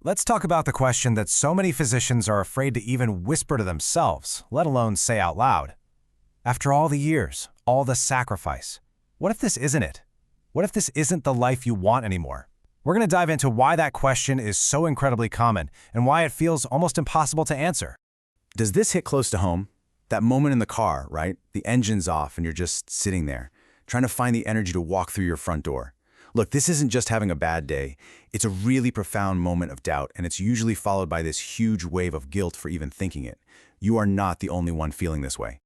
Let's talk about the question that so many physicians are afraid to even whisper to themselves, let alone say out loud. After all the years, all the sacrifice, what if this isn't it? What if this isn't the life you want anymore? We're going to dive into why that question is so incredibly common and why it feels almost impossible to answer. Does this hit close to home? That moment in the car, right? The engine's off and you're just sitting there, trying to find the energy to walk through your front door. Look, this isn't just having a bad day. It's a really profound moment of doubt, and it's usually followed by this huge wave of guilt for even thinking it. You are not the only one feeling this way.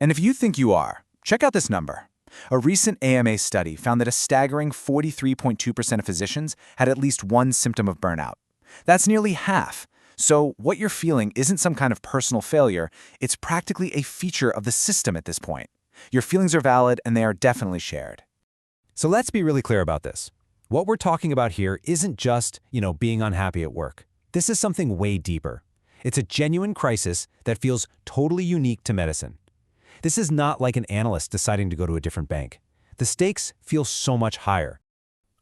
And if you think you are, check out this number. A recent AMA study found that a staggering 43.2% of physicians had at least one symptom of burnout. That's nearly half. So what you're feeling isn't some kind of personal failure, it's practically a feature of the system at this point. Your feelings are valid and they are definitely shared. So let's be really clear about this. What we're talking about here isn't just, being unhappy at work. This is something way deeper. It's a genuine crisis that feels totally unique to medicine. This is not like an analyst deciding to go to a different bank. The stakes feel so much higher.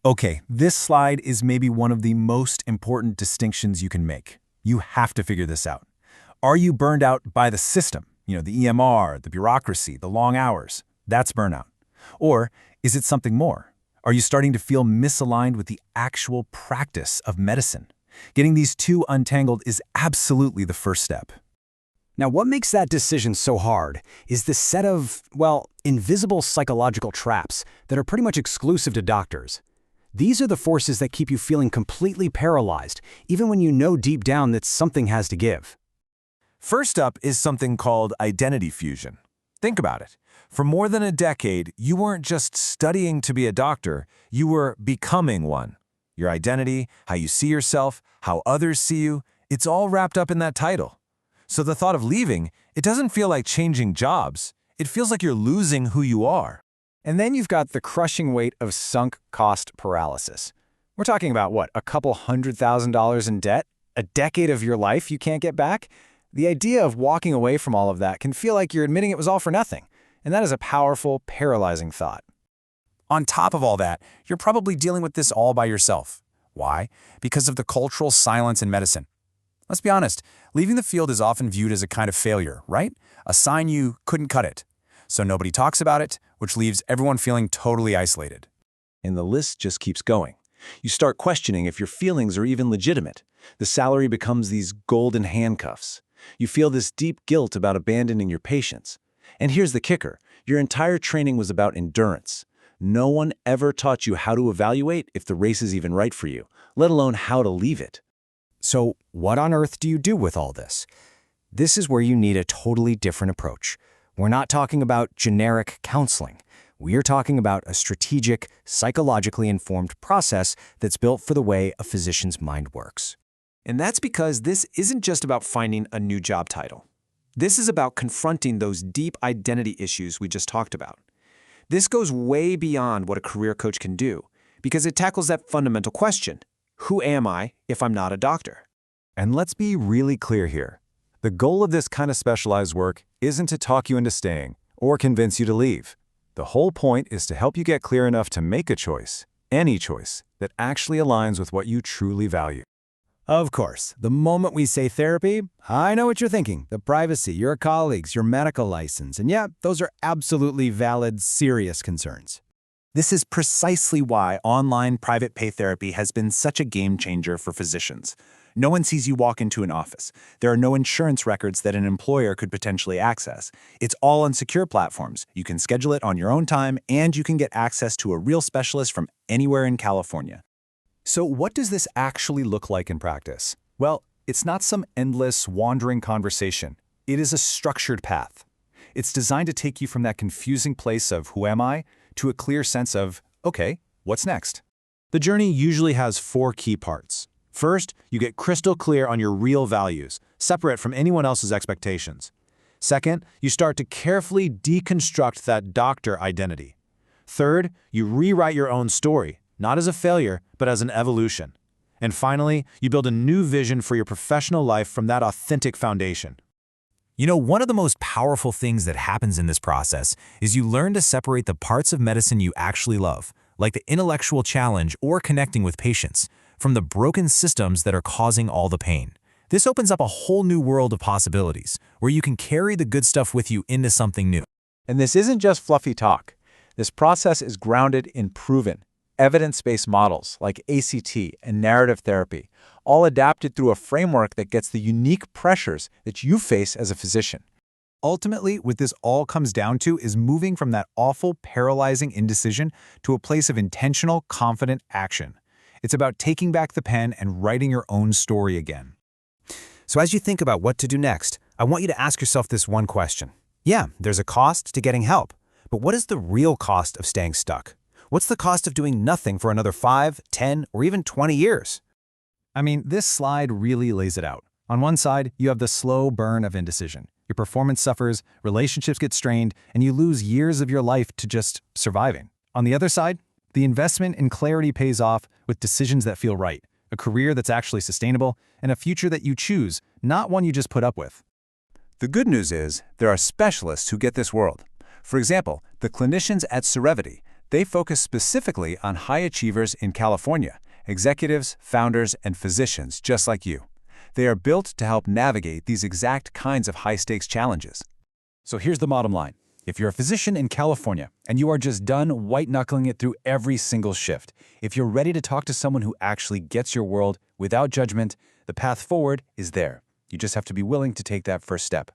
Okay, this slide is maybe one of the most important distinctions you can make. You have to figure this out. Are you burned out by the system? The EMR, the bureaucracy, the long hours. That's burnout. Or is it something more? Are you starting to feel misaligned with the actual practice of medicine? Getting these two untangled is absolutely the first step. Now, what makes that decision so hard is the set of, invisible psychological traps that are pretty much exclusive to doctors. These are the forces that keep you feeling completely paralyzed, even when you know deep down that something has to give. First up is something called identity fusion. Think about it. For more than a decade, you weren't just studying to be a doctor, you were becoming one. Your identity, how you see yourself, how others see you, it's all wrapped up in that title. So the thought of leaving, it doesn't feel like changing jobs. It feels like you're losing who you are. And then you've got the crushing weight of sunk cost paralysis. We're talking about what, a couple $100,000 in debt? A decade of your life you can't get back? The idea of walking away from all of that can feel like you're admitting it was all for nothing. And that is a powerful, paralyzing thought. On top of all that, you're probably dealing with this all by yourself. Why? Because of the cultural silence in medicine. Let's be honest, leaving the field is often viewed as a kind of failure, right? A sign you couldn't cut it. So nobody talks about it, which leaves everyone feeling totally isolated. And the list just keeps going. You start questioning if your feelings are even legitimate. The salary becomes these golden handcuffs. You feel this deep guilt about abandoning your patients. And here's the kicker. Your entire training was about endurance. No one ever taught you how to evaluate if the race is even right for you, let alone how to leave it. So what on earth do you do with all this? This is where you need a totally different approach. We're not talking about generic counseling. We're talking about a strategic, psychologically informed process that's built for the way a physician's mind works. And that's because this isn't just about finding a new job title. This is about confronting those deep identity issues we just talked about. This goes way beyond what a career coach can do, because it tackles that fundamental question: who am I if I'm not a doctor? And let's be really clear here. The goal of this kind of specialized work isn't to talk you into staying or convince you to leave. The whole point is to help you get clear enough to make a choice, any choice, that actually aligns with what you truly value. Of course, the moment we say therapy, I know what you're thinking. The privacy, your colleagues, your medical license. And yeah, those are absolutely valid, serious concerns. This is precisely why online private pay therapy has been such a game changer for physicians. No one sees you walk into an office. There are no insurance records that an employer could potentially access. It's all on secure platforms. You can schedule it on your own time, and you can get access to a real specialist from anywhere in California. So what does this actually look like in practice? Well, it's not some endless, wandering conversation. It is a structured path. It's designed to take you from that confusing place of who am I to a clear sense of, okay, what's next? The journey usually has 4 key parts. First, you get crystal clear on your real values, separate from anyone else's expectations. Second, you start to carefully deconstruct that doctor identity. Third, you rewrite your own story, not as a failure, but as an evolution. And finally, you build a new vision for your professional life from that authentic foundation. One of the most powerful things that happens in this process is you learn to separate the parts of medicine you actually love, like the intellectual challenge or connecting with patients, from the broken systems that are causing all the pain. This opens up a whole new world of possibilities, where you can carry the good stuff with you into something new. And this isn't just fluffy talk. This process is grounded in proven, evidence-based models like ACT and narrative therapy, all adapted through a framework that gets the unique pressures that you face as a physician. Ultimately, what this all comes down to is moving from that awful, paralyzing indecision to a place of intentional, confident action. It's about taking back the pen and writing your own story again. So as you think about what to do next, I want you to ask yourself this one question. Yeah, there's a cost to getting help, but what is the real cost of staying stuck? What's the cost of doing nothing for another 5, 10, or even 20 years? I mean, this slide really lays it out. On one side, you have the slow burn of indecision. Your performance suffers, relationships get strained, and you lose years of your life to just surviving. On the other side, the investment in clarity pays off with decisions that feel right, a career that's actually sustainable, and a future that you choose, not one you just put up with. The good news is there are specialists who get this world. For example, the clinicians at CEREVITY, they focus specifically on high achievers in California, executives, founders, and physicians just like you. They are built to help navigate these exact kinds of high-stakes challenges. So here's the bottom line. If you're a physician in California and you are just done white-knuckling it through every single shift, if you're ready to talk to someone who actually gets your world without judgment, the path forward is there. You just have to be willing to take that first step.